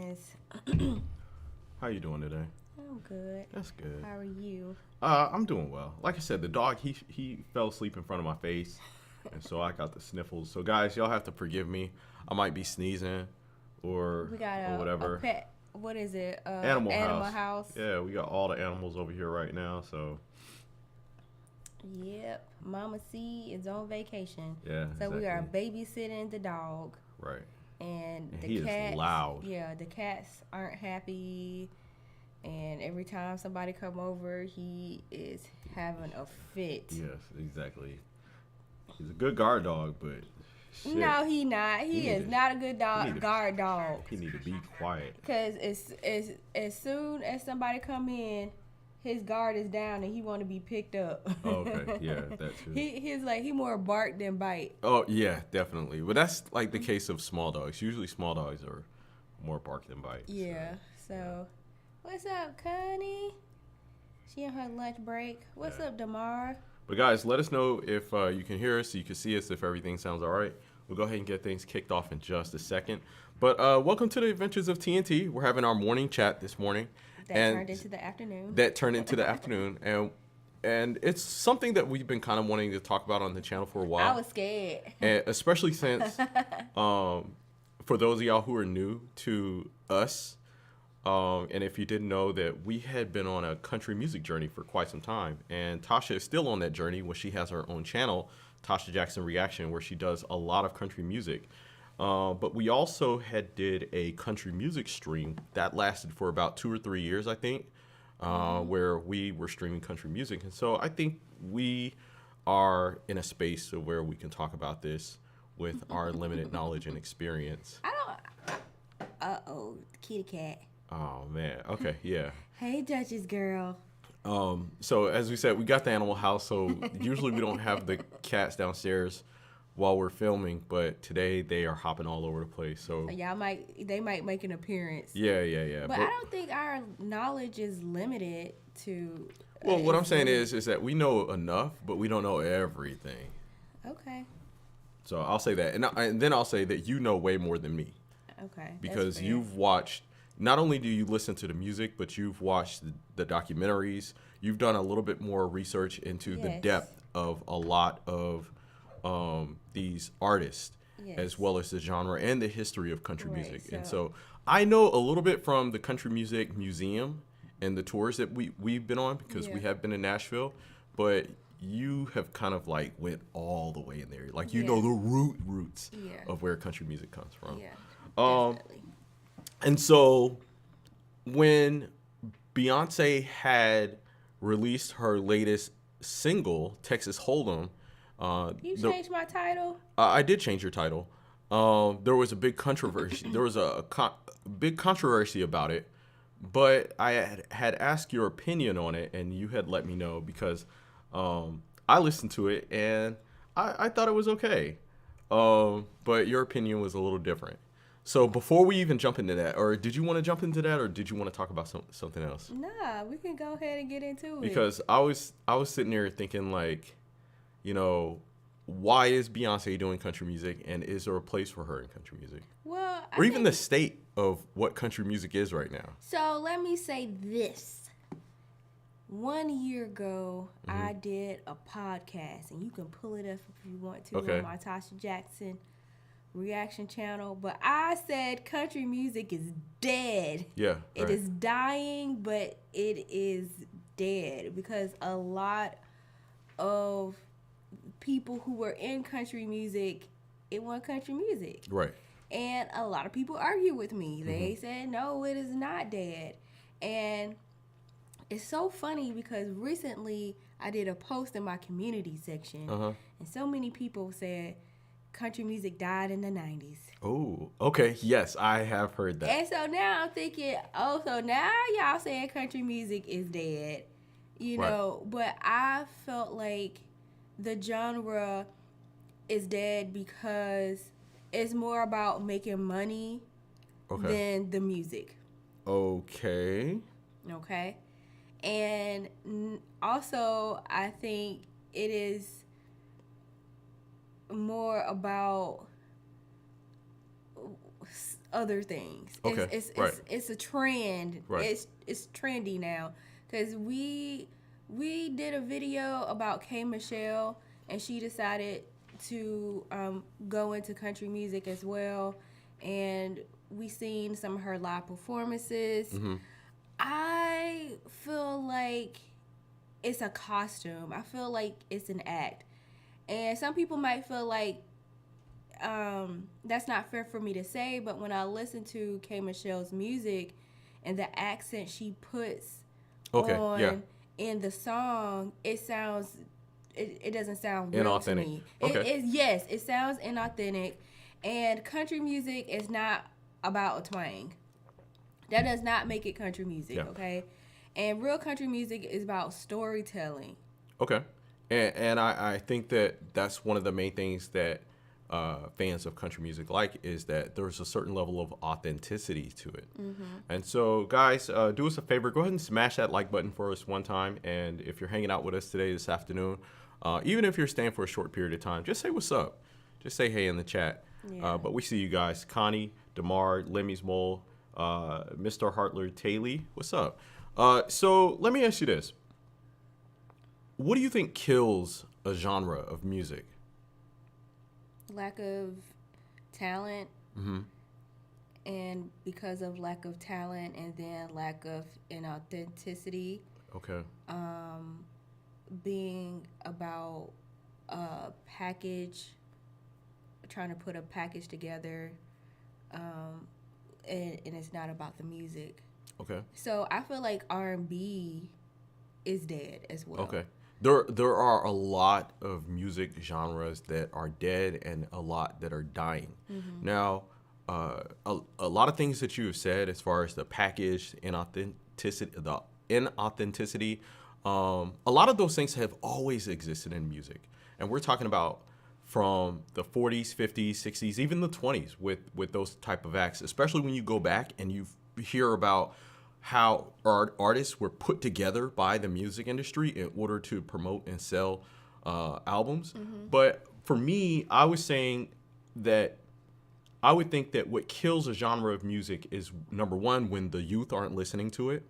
business. How you doing today? I'm good. That's good. How are you? I'm doing well. Like I said, the dog he fell asleep in front of my face, and so I got the sniffles. So guys, y'all have to forgive me. I might be sneezing, or We got or a whatever. pet. What is it? Animal Animal house. house. Yeah, we got all the animals over here right now. So Yep. Mama C is on vacation. yeah, So we are exactly. babysitting the dog. Right. And And the he cats. is loud. Yeah, the cats aren't happy. And every time somebody come over, he is having a fit. Yes, exactly. He's a good guard dog, but shit, No, he not. He is not a good guard dog. he need to be quiet. Cause as soon as somebody come in, his guard is down and he want to be picked up. Oh, okay, yeah, that too. He more bark than bite. Oh yeah, definitely. But that's like the case of small dogs. Usually, small dogs are more bark than bite. Yeah. So, what's up, Connie? She on her lunch break. What's up, Damar? But guys, let us know if you can hear us, you can see us, if everything sounds all right. We'll go ahead and get things kicked off in just a second. But welcome to the Adventures of TNT. We're having our morning chat this morning. Turned into the afternoon. That turned into the afternoon, and it's something that we've been kind of wanting to talk about on the channel for a while. I was scared, and especially since for those of y'all who are new to us, and if you didn't know that we had been on a country music journey for quite some time, and Tasha is still on that journey where she has her own channel, Tasha Jackson Reaction, where she does a lot of country music. But we also did a country music stream that lasted for about 2 or 3 years, I think, where we were streaming country music. And so I think we are in a space where we can talk about this with our limited knowledge and experience. kitty cat. Oh, man. Okay, yeah. Hey, Duchess girl. So as we said, we got the animal house. So usually we don't have the cats downstairs while we're filming, but today they are hopping all over the place. So they might make an appearance. Yeah. But I don't think our knowledge is limited to. Well, what I'm saying is that we know enough, but we don't know everything. Okay. So I'll say that, and then I'll say that you know way more than me. Okay. Because you've watched. Not only do you listen to the music, but you've watched the documentaries. You've done a little bit more research into the depth of a lot of these artists, as well as the genre and the history of country music. And so I know a little bit from the Country Music Museum and the tours that we've been on, because we have been in Nashville, but you have kind of like went all the way in there. Like, you know the roots of where country music comes from. Yeah, definitely. And so when Beyoncé had released her latest single, Texas Hold'em, you changed my title? I did change your title. There was a big controversy. There was a big controversy about it, but I had asked your opinion on it, and you had let me know, because I listened to it, and I thought it was okay. But your opinion was a little different. So before we even jump into that, or did you want to jump into that, or did you want to talk about something else? Nah, we can go ahead and get into it. Because I was sitting there thinking, like, why is Beyonce doing country music, and is there a place for her in country music? Well, or even the state of what country music is right now. So let me say this. 1 year ago, I did a podcast, and you can pull it up if you want to on my Tasha Jackson Reaction channel, but I said country music is dead. Yeah, it is dying, but it is dead because a lot of people who were in country music, it wasn't country music. Right. And a lot of people argue with me. They said, no, it is not dead. And it's so funny because recently I did a post in my community section, and so many people said country music died in the 90s. Oh, okay. Yes, I have heard that. And so now I'm thinking, so now y'all saying country music is dead, know, but I felt like the genre is dead because it's more about making money than the music. Okay. And also, I think it is more about other things. Okay. It's a trend. Right. It's trendy now because we did a video about K Michelle and she decided to go into country music as well, and we seen some of her live performances. Mm-hmm. I feel like it's a costume. I feel like it's an act. And some people might feel like that's not fair for me to say, but when I listen to K Michelle's music and the accent she puts on in the song, it doesn't sound real to me. Okay. It sounds inauthentic, and country music is not about a twang. That does not make it country music, okay? And real country music is about storytelling. Okay. And I think that's one of the main things that fans of country music like, is that there's a certain level of authenticity to it. Mm-hmm. And so, guys, do us a favor. Go ahead and smash that like button for us one time. And if you're hanging out with us today, this afternoon, even if you're staying for a short period of time, just say what's up. Just say hey in the chat. Yeah. But we see you guys. Connie, DeMar, Lemmy's Mole, Mr. Hartler, Taylor, what's up? So let me ask you this. What do you think kills a genre of music? Lack of talent. Mm-hmm. And because of lack of talent and then lack of inauthenticity. Okay. Being about a package, trying to put a package together, and it's not about the music. Okay. So I feel like R&B is dead as well. Okay. There are a lot of music genres that are dead and a lot that are dying. Mm-hmm. Now, a lot of things that you have said as far as the package, inauthenticity, a lot of those things have always existed in music. And we're talking about from the 40s, 50s, 60s, even the 20s with those type of acts, especially when you go back and you hear about how artists were put together by the music industry in order to promote and sell albums. Mm-hmm. But for me, I was saying that I would think that what kills a genre of music is, number one, when the youth aren't listening to it,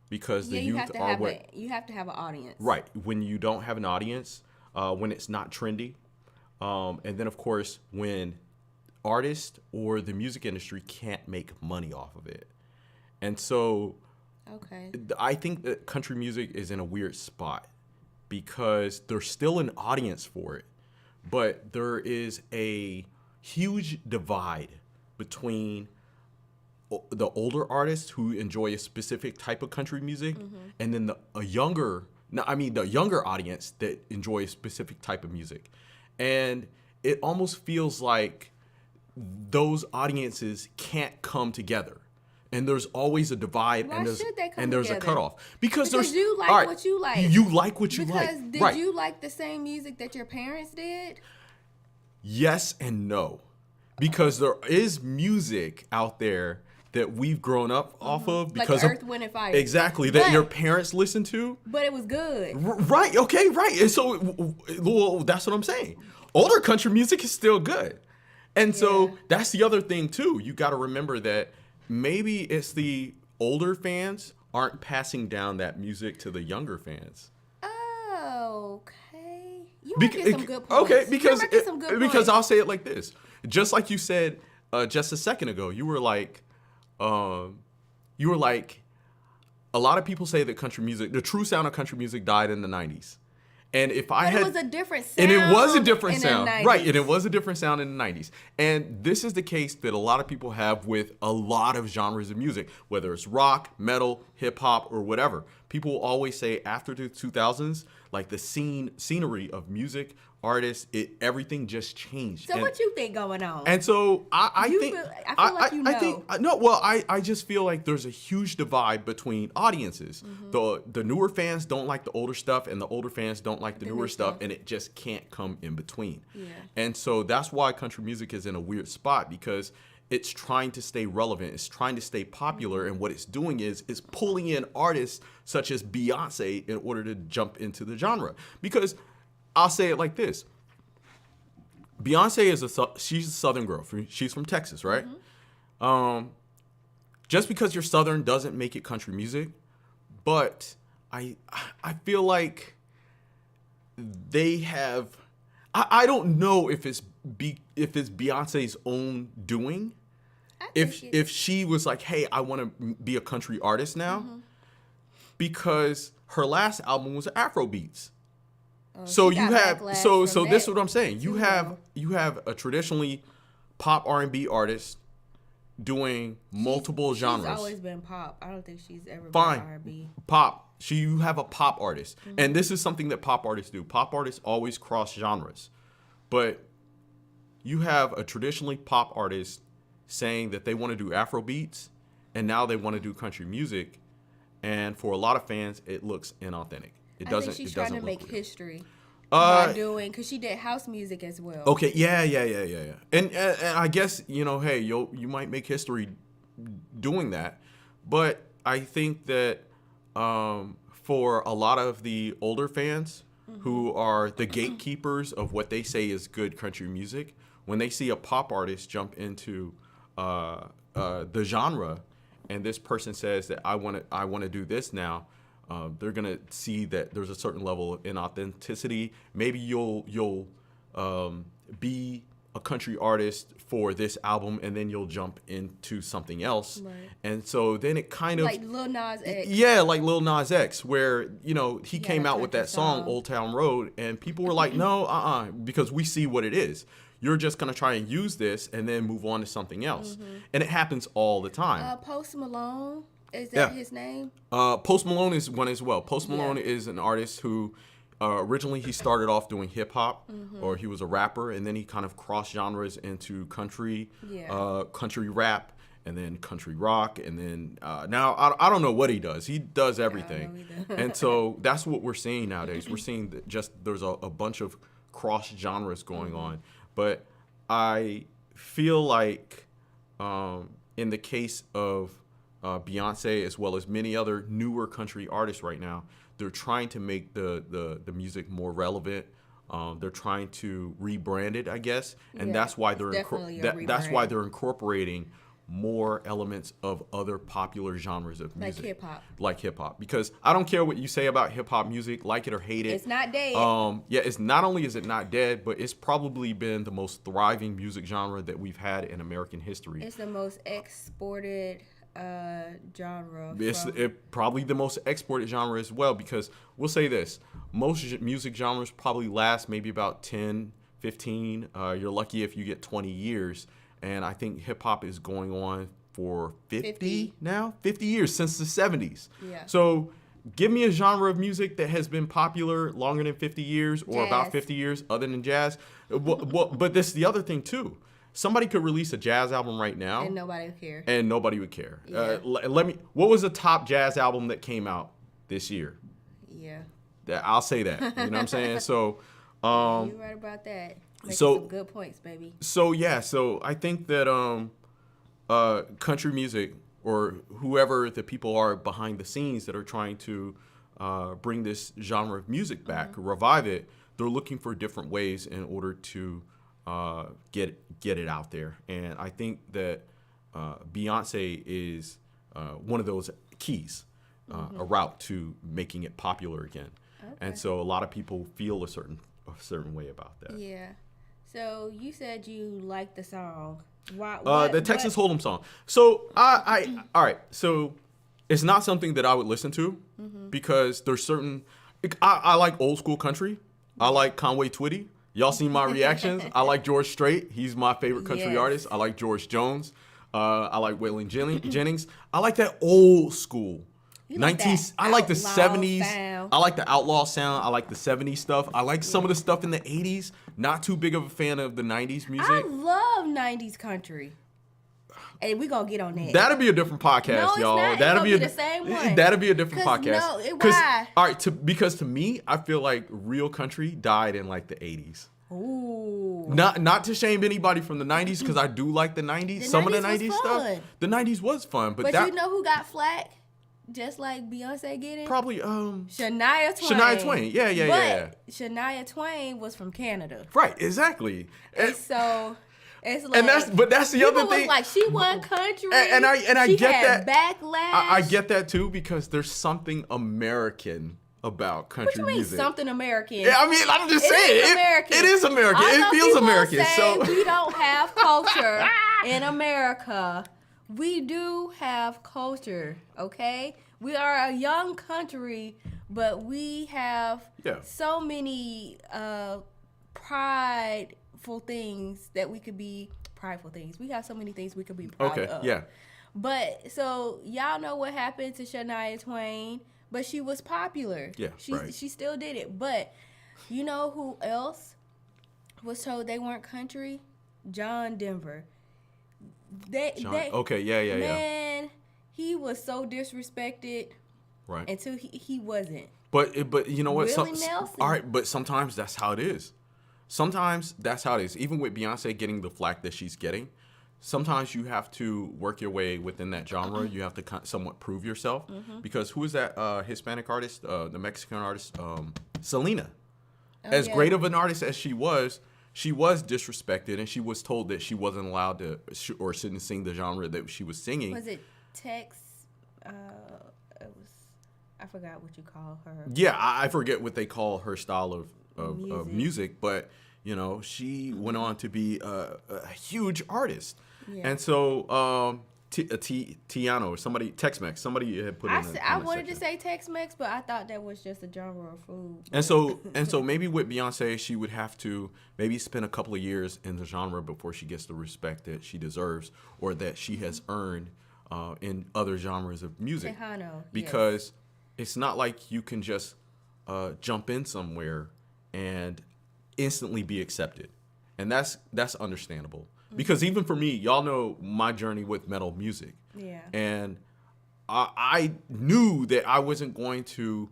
because the youth are what you have to have an audience. Right. When you don't have an audience, when it's not trendy, and then of course when artists or the music industry can't make money off of it. And so I think that country music is in a weird spot because there's still an audience for it, but there is a huge divide between the older artists who enjoy a specific type of country music, mm-hmm. and then the younger audience that enjoy a specific type of music. And it almost feels like those audiences can't come together. And there's always a divide. Why and there's, should they come and there's together? a cutoff. Because you like what you like. You like what you like. Because did you like the same music that your parents did? Yes and no. Because there is music out there that we've grown up off of because like Earth, Wind, and Fire. Exactly, that your parents listened to. But it was good. Right, okay, right. And so, well, that's what I'm saying. Older country music is still good. And so that's the other thing, too. You got to remember that maybe it's the older fans aren't passing down that music to the younger fans. Oh, okay. You might get some good points. Okay, because I'll say it like this. Just like you said just a second ago, you were like, a lot of people say that country music, the true sound of country music died in the 90s. And it was a different sound. And it was a different sound. Right. And it was a different sound in the 90s. And this is the case that a lot of people have with a lot of genres of music, whether it's rock, metal, hip hop, or whatever. People always say after the 2000s, like the scenery of music, artists, everything just changed. So what you think going on? And so I just feel like there's a huge divide between audiences. Mm-hmm. The newer fans don't like the older stuff, and the older fans don't like the newer stuff, and it just can't come in between. Yeah. And so that's why country music is in a weird spot, because it's trying to stay relevant. It's trying to stay popular. And what it's doing is it's pulling in artists such as Beyoncé in order to jump into the genre. Because I'll say it like this. Beyoncé she's a Southern girl. She's from Texas, right? Just because you're Southern doesn't make it country music, but I feel like they have. I don't know if it's Beyonce's own doing. If she was like, hey, I want to be a country artist now, because her last album was Afrobeats. So you have so this is what I'm saying. You have a traditionally pop R&B artist doing multiple genres. She's always been pop. I don't think she's ever been R&B. Pop. You have a pop artist. And this is something that pop artists do. Pop artists always cross genres. But you have a traditionally pop artist saying that they want to do Afro beats, and now they want to do country music. And for a lot of fans, it looks inauthentic. I think she's trying to make history by doing, because she did house music as well. Okay, yeah. And I guess, hey, you might make history doing that. But I think that for a lot of the older fans who are the gatekeepers of what they say is good country music, when they see a pop artist jump into the genre, and this person says that I want to do this now, they're gonna see that there's a certain level of inauthenticity. Maybe you'll be a country artist for this album, and then you'll jump into something else, right. And so then it kind of like Lil Nas X. Yeah, like Lil Nas X, where he came out with that song Old Town Road, and people were like, no, because we see what it is. You're just gonna try and use this and then move on to something else, and it happens all the time. Post Malone, is that his name? Post Malone is one as well. Post Malone is an artist who originally he started off doing hip hop, or he was a rapper, and then he kind of crossed genres into country, country rap, and then country rock, and then now I don't know what he does. He does everything, and so that's what we're seeing nowadays. We're seeing that just there's a bunch of cross genres going on, but I feel like in the case of Beyonce, as well as many other newer country artists right now, they're trying to make the music more relevant. They're trying to rebrand it, I guess, and that's why that's why they're incorporating more elements of other popular genres of music, like hip hop. Because I don't care what you say about hip hop music, like it or hate it, it's not dead. It's not only is it not dead, but it's probably been the most thriving music genre that we've had in American history. It's the most exported genre. It's probably the most exported genre as well, because we'll say this, most music genres probably last maybe about 10, 15. You're lucky if you get 20 years. And I think hip hop is going on for 50 now, 50 years since the 70s. Yeah. So give me a genre of music that has been popular longer than 50 years or about 50 years other than jazz. But this is the other thing too. Somebody could release a jazz album right now, and nobody would care. Yeah. What was the top jazz album that came out this year? Yeah. I'll say that. You know what I'm saying? So, you're right about that. Making some good points, baby. So I think that country music, or whoever the people are behind the scenes that are trying to bring this genre of music back, revive it, they're looking for different ways in order to get it out there. And I think that Beyonce is one of those keys, a route to making it popular again. Okay. And so a lot of people feel a certain way about that. Yeah. So you said you liked the song. The Texas Hold'em song. So all right. So it's not something that I would listen to because there's certain. I like old school country. I like Conway Twitty. Y'all seen my reactions. I like George Strait. He's my favorite country artist. I like George Jones. I like Waylon Jennings. I like that old school. I like the 70s. Sound. I like the outlaw sound. I like the 70s stuff. I like some of the stuff in the 80s. Not too big of a fan of the 90s music. I love 90s country. And we're going to get on that. That'll be a different podcast, y'all. Not. That'll be the same one. That'll be a different podcast. No, why? All right, because to me, I feel like real country died in like the 80s. Ooh. Not to shame anybody from the 90s, because I do like the 90s. Some of the 90s stuff. The 90s was fun. But you know who got flack? Just like Beyonce getting? Probably Shania Twain. Shania Twain. Yeah. Shania Twain was from Canada. Right, exactly. And so It's like, that's the other thing. Was like, she won country, and I she get had that backlash. I get that too, because there's something American about country what you mean music. Something American? Yeah, I mean, I'm just saying, it is American. Although it feels American. Say so we don't have culture in America. We do have culture, okay? We are a young country, but we have so many prideful things that we could be prideful things. We have so many things we could be proud of. Okay, yeah. But so y'all know what happened to Shania Twain, but she was popular. Yeah, she still did it. But you know who else was told they weren't country? John Denver. Man, he was so disrespected. Right. Until he wasn't. But you know what? Willie Nelson. All right, but sometimes that's how it is. Sometimes that's how it is. Even with Beyonce getting the flack that she's getting, sometimes you have to work your way within that genre. You have to somewhat prove yourself. Because who is that Hispanic artist, the Mexican artist, Selena? As great of an artist as she was disrespected, and she was told that she wasn't allowed to or shouldn't sing the genre that she was singing. Was it Tex? I forgot what you call her. Yeah, I forget what they call her style of music, but you know, she went on to be a huge artist. Yeah. And so Tiano, somebody Tex-Mex, somebody had put in I wanted to say Tex-Mex, but I thought that was just a genre of food. And so maybe with Beyonce, she would have to maybe spend a couple of years in the genre before she gets the respect that she deserves or that she has earned in other genres of music. Tejano, because it's not like you can just jump in somewhere and instantly be accepted. And that's understandable. Because even for me, y'all know my journey with metal music. Yeah. And I knew that I wasn't going to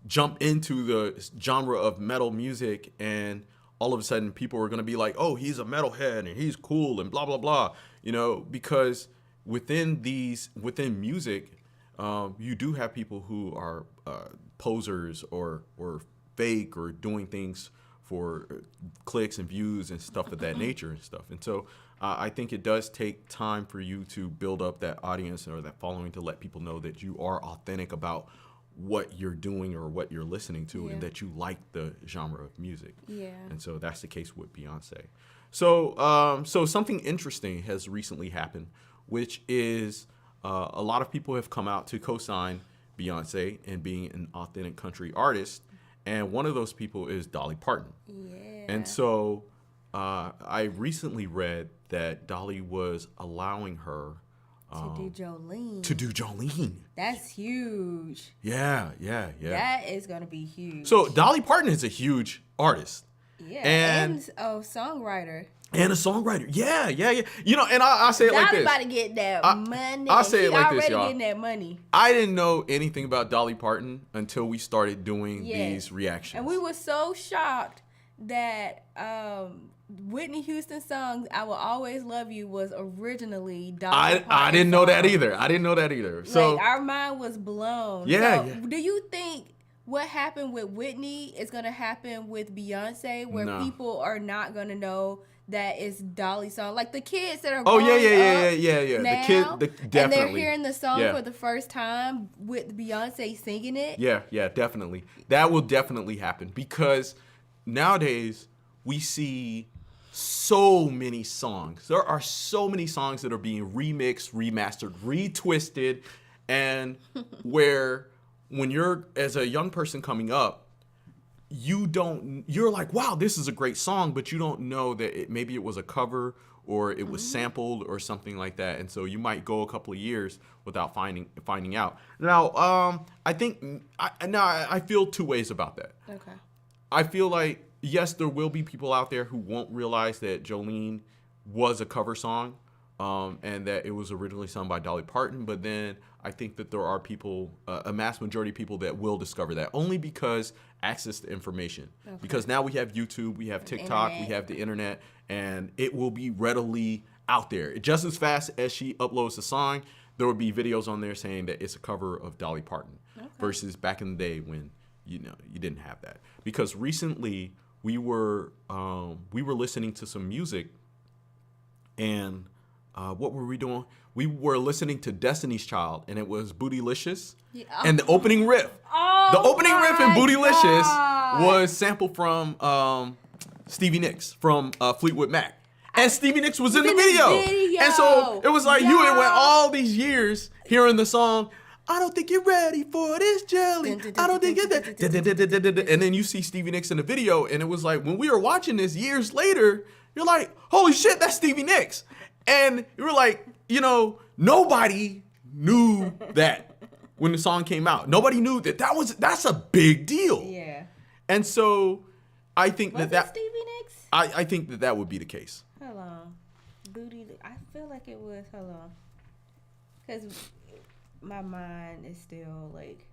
jump into the genre of metal music and all of a sudden people were going to be like, oh, he's a metalhead and he's cool and blah, blah, blah. You know, because within music, you do have people who are posers or fake or doing things for clicks and views and stuff of that nature and stuff. And so I think it does take time for you to build up that audience or that following to let people know that you are authentic about what you're doing or what you're listening to and that you like the genre of music. Yeah. And so that's the case with Beyonce. So something interesting has recently happened, which is a lot of people have come out to co-sign Beyonce and being an authentic country artist. And one of those people is Dolly Parton. Yeah. And so I recently read that Dolly was allowing her to do Jolene. That's huge. Yeah. That is going to be huge. So Dolly Parton is a huge artist. Yeah. And a songwriter. Yeah. You know, and I say it like this. Dolly about to get that money. I say it like this, y'all. Already getting that money. I didn't know anything about Dolly Parton until we started doing these reactions. And we were so shocked that Whitney Houston's song "I Will Always Love You" was originally Dolly Parton's I didn't know song. that either. I didn't know that either. So like, our mind was blown. Yeah. So, do you think what happened with Whitney is going to happen with Beyonce, where people are not going to know that it's Dolly's song? Like the kids that are growing up now, the kid, definitely. And they're hearing the song for the first time with Beyonce singing it. Yeah, definitely. That will definitely happen because nowadays we see so many songs. There are so many songs that are being remixed, remastered, retwisted, and where when you're as a young person coming up, you're like, wow, this is a great song, but you don't know that maybe it was a cover or it was sampled or something like that. And so you might go a couple of years without finding out. Now, I feel two ways about that. Okay. I feel like, yes, there will be people out there who won't realize that Jolene was a cover song and that it was originally sung by Dolly Parton. But then I think that there are people, a mass majority of people that will discover that only because access to information. Okay. Because now we have YouTube, we have TikTok, we have the internet, and it will be readily out there. Just as fast as she uploads the song, there will be videos on there saying that it's a cover of Dolly Parton versus back in the day when you didn't have that. Because recently we were listening to some music and what were we doing? We were listening to Destiny's Child, and it was Bootylicious. Yeah. And the opening riff. The opening riff in Bootylicious was sampled from Stevie Nicks from Fleetwood Mac. And Stevie Nicks was in the video. And so it was like you had went all these years hearing the song, I don't think you're ready for this jelly. I don't think you're that. And then you see Stevie Nicks in the video, and it was like when we were watching this years later, you're like, holy shit, that's Stevie Nicks. And you were like, you know, nobody knew that when the song came out. Nobody knew that's a big deal. Yeah. And so I think was that Stevie Nicks? I think that would be the case. Hold on. Booty. I feel like it was. Hold on. Because my mind is still like.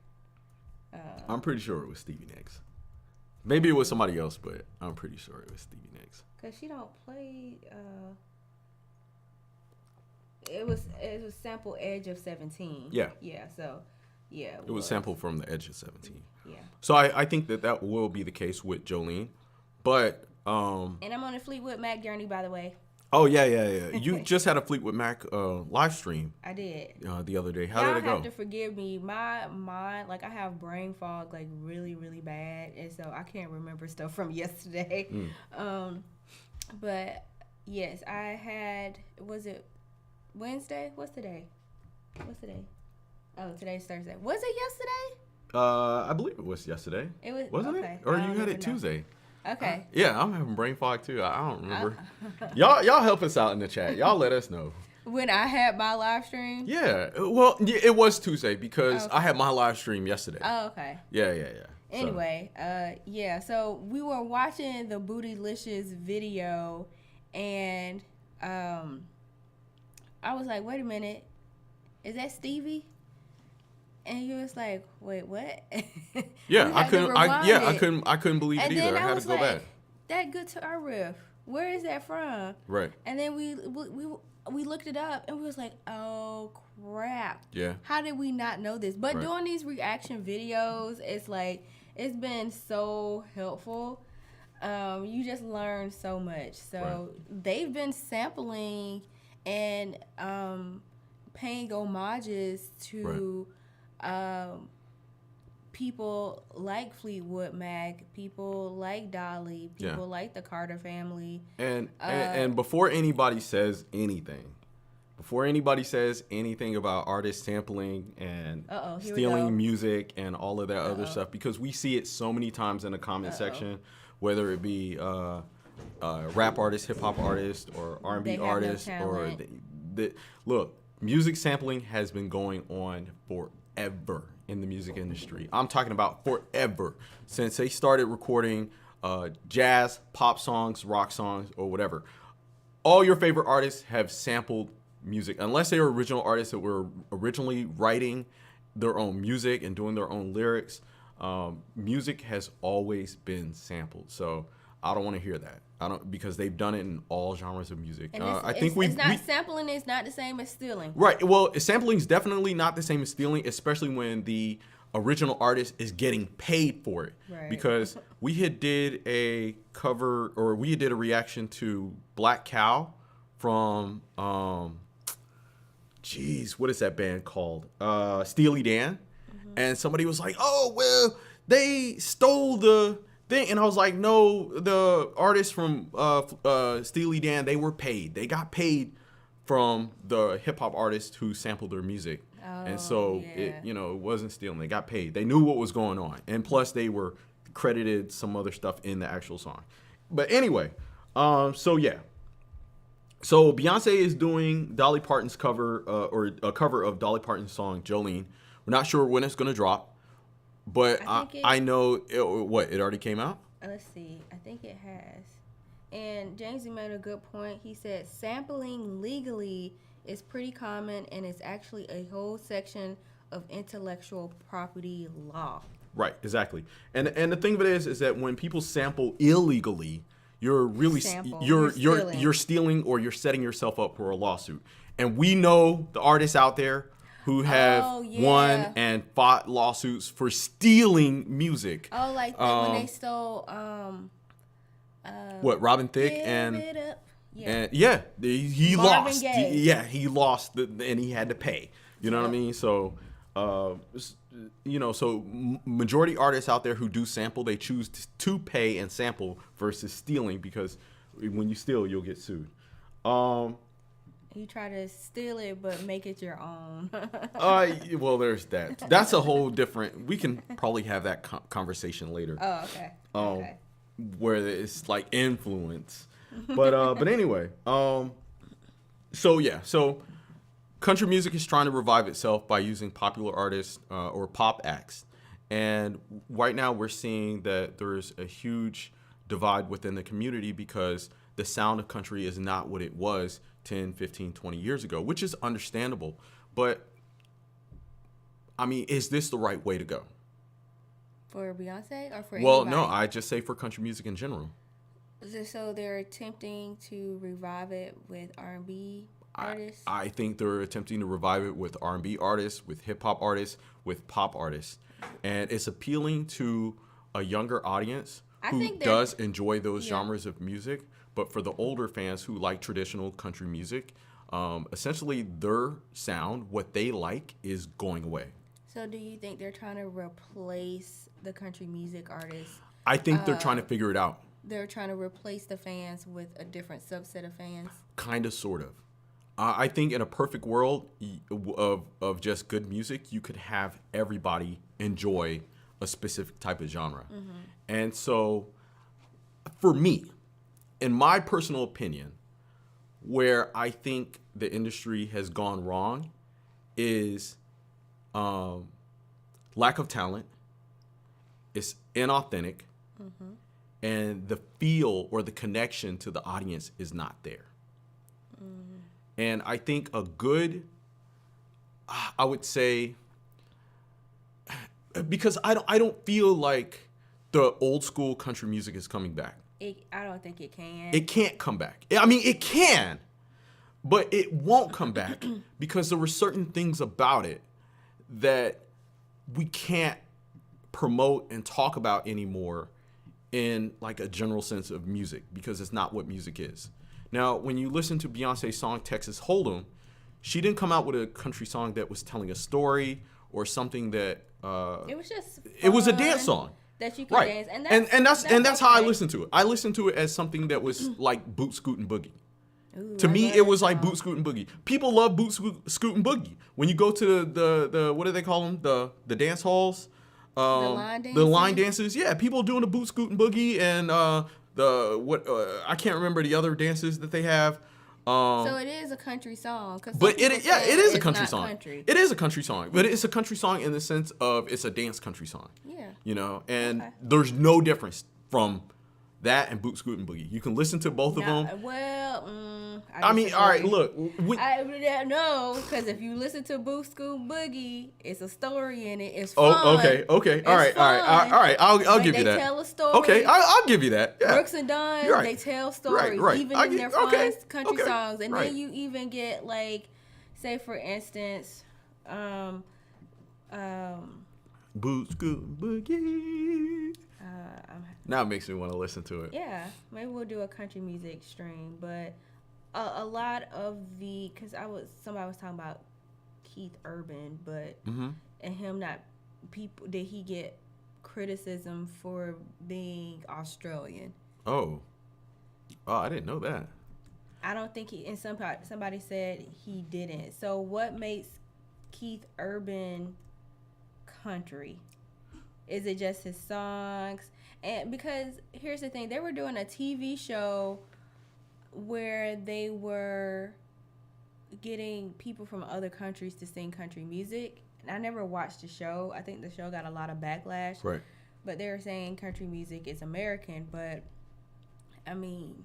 I'm pretty sure it was Stevie Nicks. Maybe it was somebody else, but I'm pretty sure it was Stevie Nicks. Because she don't play. It was sample Edge of 17. Yeah. Yeah. So. Yeah. It was sampled from the Edge of 17. Yeah. So I think that will be the case with Jolene, but. And I'm on a Fleetwood Mac journey, by the way. Oh yeah. You just had a Fleetwood Mac live stream. I did. The other day. How did it go? Y'all have to forgive me. My mind, like I have brain fog, like really, really bad, and so I can't remember stuff from yesterday. But yes, I had. Was it Wednesday? What's today? Oh, today's Thursday. Was it yesterday? I believe it was yesterday. Wasn't it? Or you had it Tuesday? Okay. Yeah, I'm having brain fog too. I don't remember. Y'all help us out in the chat. Y'all let us know. When I had my live stream? Yeah. Well, it was Tuesday because I had my live stream yesterday. Oh, okay. Yeah. Anyway, so we were watching the Bootylicious video, and I was like, wait a minute, is that Stevie? And he was like, "Wait, what?" Yeah, I couldn't believe it either. I had to go back. That guitar riff, where is that from? Right. And then we looked it up, and we was like, "Oh crap! Yeah. How did we not know this?" But doing these reaction videos, it's like it's been so helpful. You just learn so much. So they've been sampling and paying homages to. People like Fleetwood Mac, people like Dolly, people like the Carter family. And before anybody says anything about artists sampling and stealing music and all of that other stuff, because we see it so many times in the comment section, whether it be rap artists, hip hop artists, or R&B artists, or look, music sampling has been going on forever in the music industry. I'm talking about forever, since they started recording jazz, pop songs, rock songs, or whatever. All your favorite artists have sampled music, unless they were original artists that were originally writing their own music and doing their own lyrics. Music has always been sampled, so I don't want to hear that. Because they've done it in all genres of music. And sampling is not the same as stealing. Right. Well, sampling is definitely not the same as stealing, especially when the original artist is getting paid for it. Right. Because we did a reaction to Black Cow from what is that band called? Steely Dan. Mm-hmm. And somebody was like, "Oh, well, they stole the thing," and I was like, no, the artists from Steely Dan, they were paid. They got paid from the hip hop artists who sampled their music, and so it wasn't stealing. They got paid. They knew what was going on, and plus they were credited some other stuff in the actual song. But anyway, so Beyonce is doing Dolly Parton's cover, or a cover of Dolly Parton's song Jolene. We're not sure when it's gonna drop. But I know it already came out? Let's see. I think it has. And Jamesy made a good point. He said sampling legally is pretty common, and it's actually a whole section of intellectual property law. Right, exactly. And the thing of it is that when people sample illegally, you're really you're stealing, or you're setting yourself up for a lawsuit. And we know the artists out there who have won and fought lawsuits for stealing music. Oh, like when they stole Robin Thicke and it up. Yeah. And he Marvin lost. Gaye. He lost, and he had to pay. You know what I mean? So, majority artists out there who do sample, they choose to pay and sample versus stealing, because when you steal, you'll get sued. You try to steal it, but make it your own. Well, there's that. That's a whole different. We can probably have that conversation later. Oh, okay. Okay. Where it's like influence, but anyway. So country music is trying to revive itself by using popular artists or pop acts, and right now we're seeing that there's a huge divide within the community because the sound of country is not what it was 10, 15, 20 years ago, which is understandable. But, I mean, is this the right way to go? For Beyonce or for Well, anybody? no, I just say for country music in general. So they're attempting to revive it with R&B artists? I think they're attempting to revive it with R&B artists, with hip-hop artists, with pop artists. And it's appealing to a younger audience who does enjoy those genres of music. But for the older fans who like traditional country music, essentially their sound, what they like, is going away. So do you think they're trying to replace the country music artists? I think they're trying to figure it out. They're trying to replace the fans with a different subset of fans? Kind of, sort of. I think in a perfect world of just good music, you could have everybody enjoy a specific type of genre. Mm-hmm. And so, for me, in my personal opinion, where I think the industry has gone wrong is lack of talent, it's inauthentic, and the feel or the connection to the audience is not there. And I think a good, I would say, because I don't feel like the old school country music is coming back. I don't think it can. It can't come back. I mean, it can, but it won't come back because there were certain things about it that we can't promote and talk about anymore in like a general sense of music, because it's not what music is. Now, when you listen to Beyonce's song Texas Hold'em, she didn't come out with a country song that was telling a story or something that it was just fun. It was a dance song. That you can dance, and that's how I listen to it. I listen to it as something that was like boot scoot and boogie. Ooh, to me, it was like boot scoot and boogie. People love boot scoot and boogie. When you go to the what do they call them? The dance halls, the line dances. Yeah, people doing the boot scoot and boogie and I can't remember the other dances that they have. So it is a country song. But it is a country song. Country. It is a country song, but it's a country song in the sense of it's a dance country song. Yeah. You know, and there's no difference from that and boot scoot and boogie. You can listen to both of them. Well, I mean, all right, look. I no, because if you listen to boot scoot and boogie, it's a story in it. It's fun. Oh, okay. All right. I'll give you that. They tell a story. Okay, I'll give you that. Yeah. Brooks and Dunn, they tell stories, even in their fun country songs, and then you even get like, say for instance, boot scoot boogie. Now it makes me want to listen to it. Yeah, maybe we'll do a country music stream, but a lot of because somebody was talking about Keith Urban, but and him not did he get criticism for being Australian? Oh, I didn't know that. I don't think he. And somebody said he didn't. So what makes Keith Urban country? Is it just his songs? And because here's the thing, they were doing a TV show where they were getting people from other countries to sing country music. And I never watched the show. I think the show got a lot of backlash. Right. But they were saying country music is American, but I mean,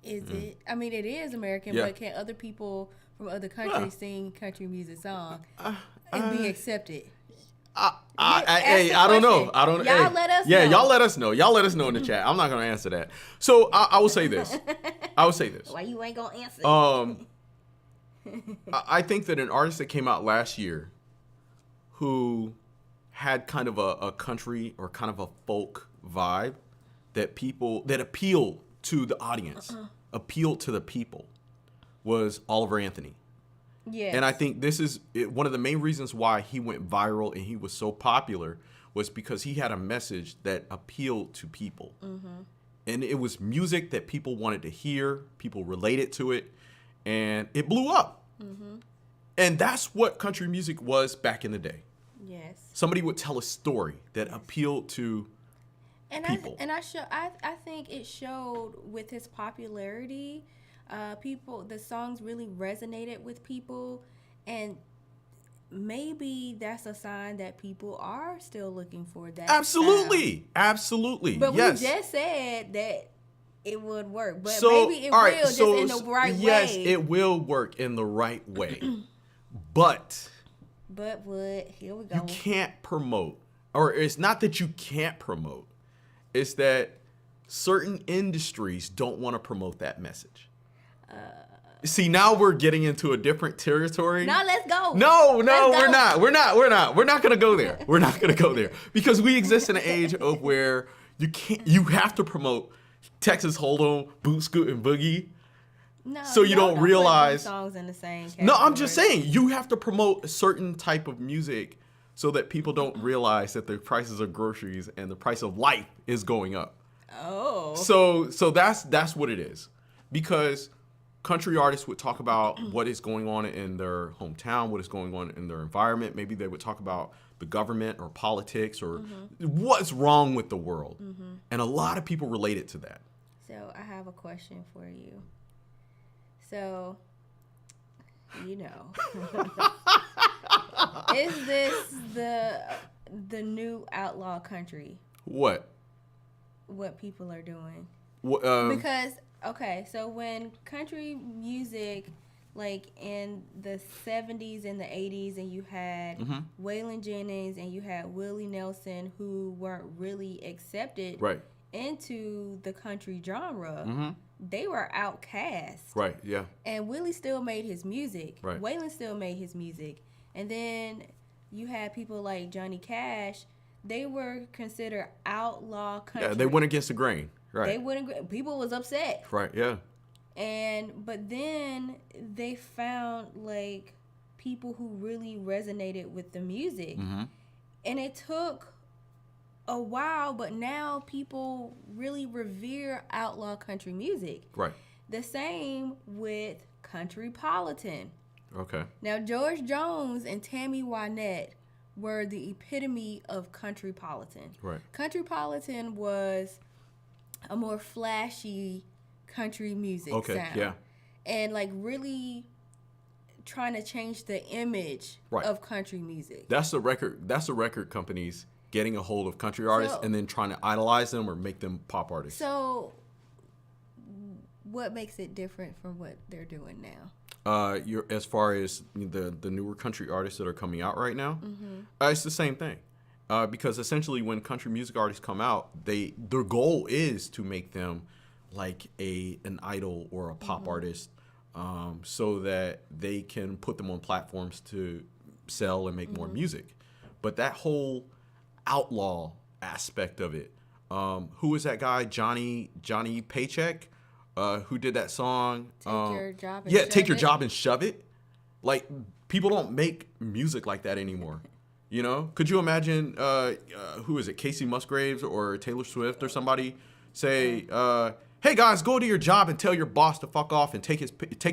is it? I mean, it is American, but can other people from other countries sing country music songs and be accepted? I don't know. Y'all let us know. Yeah, y'all let us know. Y'all let us know in the chat. I'm not going to answer that. So I will say this. Why you ain't going to answer? I think that an artist that came out last year who had kind of a country or kind of a folk vibe that appealed to the audience appealed to the people was Oliver Anthony. Yes. And I think this is one of the main reasons why he went viral and he was so popular was because he had a message that appealed to people. Mm-hmm. And it was music that people wanted to hear, people related to it, and it blew up. Mm-hmm. And that's what country music was back in the day. Yes. Somebody would tell a story that appealed to people. I think it showed with his popularity. The songs really resonated with people, and maybe that's a sign that people are still looking for that. Absolutely. But we just said that it would work, but so, maybe it will just in the right way. Yes, it will work in the right way. But what? Here we go. You can't promote, or it's not that you can't promote, it's that certain industries don't want to promote that message. See, now we're getting into a different territory. Now let's go. No, we're not. We're not going to go there. We're not going to go there because we exist in an age of where you have to promote Texas Hold'em, Boot Scoot, and Boogie. No, so you don't realize songs in the same category. No, I'm just saying you have to promote a certain type of music so that people don't realize that the prices of groceries and the price of life is going up. Oh. So that's what it is. Because country artists would talk about what is going on in their hometown, what is going on in their environment. Maybe they would talk about the government or politics or what's wrong with the world. Mm-hmm. And a lot of people related to that. So I have a question for you. So, is this the new outlaw country? What people are doing? Because okay, so when country music, like in the 70s and the 80s, and you had Waylon Jennings and you had Willie Nelson, who weren't really accepted into the country genre, they were outcast. Right, yeah. And Willie still made his music. Right. Waylon still made his music. And then you had people like Johnny Cash. They were considered outlaw country. Yeah, they went against the grain. Right. They wouldn't. People was upset. Right. Yeah. But then they found like people who really resonated with the music, and it took a while. But now people really revere outlaw country music. Right. The same with Countrypolitan. Okay. Now George Jones and Tammy Wynette were the epitome of Countrypolitan. Right. Countrypolitan was a more flashy country music sound. Yeah. And like really trying to change the image of country music. That's the record companies getting a hold of country artists and then trying to idolize them or make them pop artists. So what makes it different from what they're doing now? As far as the newer country artists that are coming out right now, it's the same thing. Because essentially when country music artists come out, their goal is to make them like an idol or a pop artist, so that they can put them on platforms to sell and make more music. But that whole outlaw aspect of it, who is that guy, Johnny Paycheck, who did that song? Take your job and shove it. Like people don't make music like that anymore. You know, could you imagine, who is it, Casey Musgraves or Taylor Swift or somebody say, hey guys, go to your job and tell your boss to fuck off and take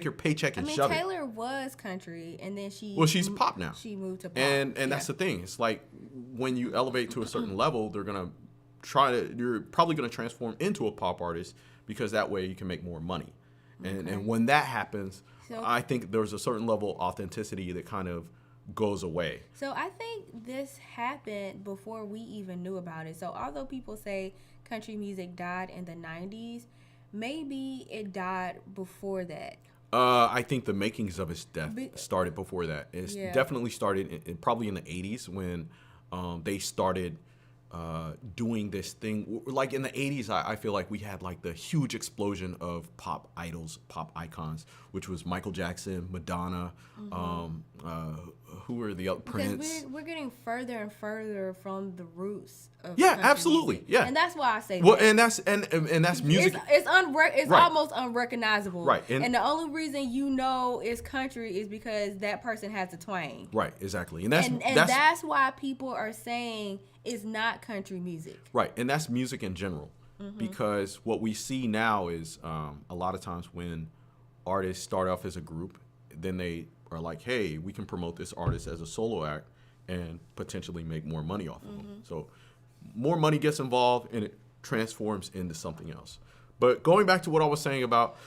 your paycheck and shove it. Taylor was country and then she's pop now. She moved to pop. And that's the thing. It's like when you elevate to a certain level, you're probably going to transform into a pop artist because that way you can make more money. And when that happens, I think there's a certain level of authenticity that kind of goes away. So I think this happened before we even knew about it. So although people say country music died in the 90s, maybe it died before that. I think the makings of its death started before that. It's definitely started probably in the 80s when they started doing this thing. Like in the 80s, I feel like we had like the huge explosion of pop idols, pop icons, which was Michael Jackson, Madonna, who are the other because Prince? we're getting further and further from the roots of Yeah, country absolutely. music. Yeah. And that's why I say Well, that. and that's music. It's Right. almost unrecognizable. Right. And the only reason you know it's country is because that person has a twang. Right, exactly. And that's why people are saying it's not country music. Right, and that's music in general. Because what we see now is a lot of times when artists start off as a group, then they are like, hey, we can promote this artist as a solo act and potentially make more money off of them. So more money gets involved and it transforms into something else. But going back to what I was saying about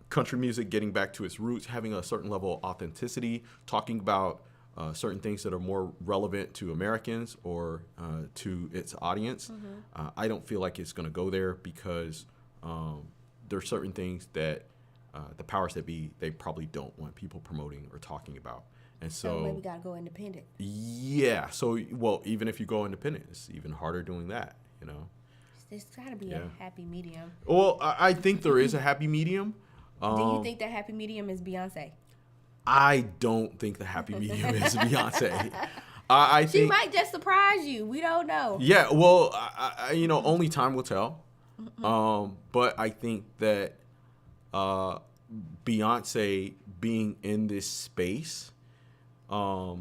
country music getting back to its roots, having a certain level of authenticity, talking about certain things that are more relevant to Americans or to its audience, I don't feel like it's going to go there because there are certain things that the powers that be, they probably don't want people promoting or talking about. And so maybe got to go independent. Yeah. So, well, even if you go independent, it's even harder doing that, you know? There's got to be a happy medium. Well, I think there is a happy medium. Do you think that happy medium is Beyonce? I don't think the happy medium is Beyonce. I think she might just surprise you. We don't know. Yeah, well, only time will tell. But I think that Beyonce being in this space, I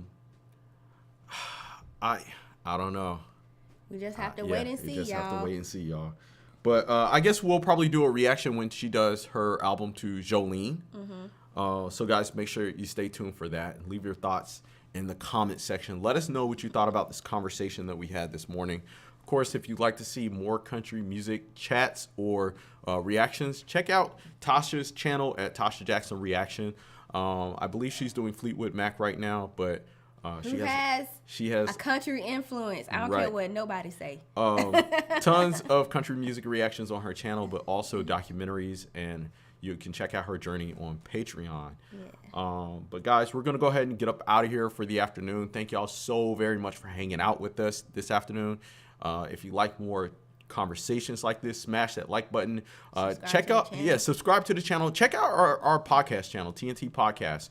don't know. We just have to wait and see, y'all. We just have to wait and see, y'all. But I guess we'll probably do a reaction when she does her album to Jolene. So, guys, make sure you stay tuned for that and leave your thoughts in the comment section. Let us know what you thought about this conversation that we had this morning. Of course, if you'd like to see more country music chats or reactions, check out Tasha's channel at Tasha Jackson Reaction. I believe she's doing Fleetwood Mac right now, but she has a country influence. I don't care what nobody say. Tons of country music reactions on her channel, but also documentaries, and you can check out her journey on Patreon. But guys, we're going to go ahead and get up out of here for the afternoon. Thank y'all so very much for hanging out with us this afternoon. If you like more conversations like this, smash that like button. Subscribe to the channel. Check out our podcast channel, TNT Podcast.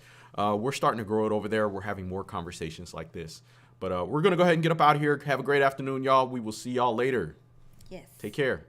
We're starting to grow it over there. We're having more conversations like this. But we're going to go ahead and get up out of here. Have a great afternoon, y'all. We will see y'all later. Yes. Take care.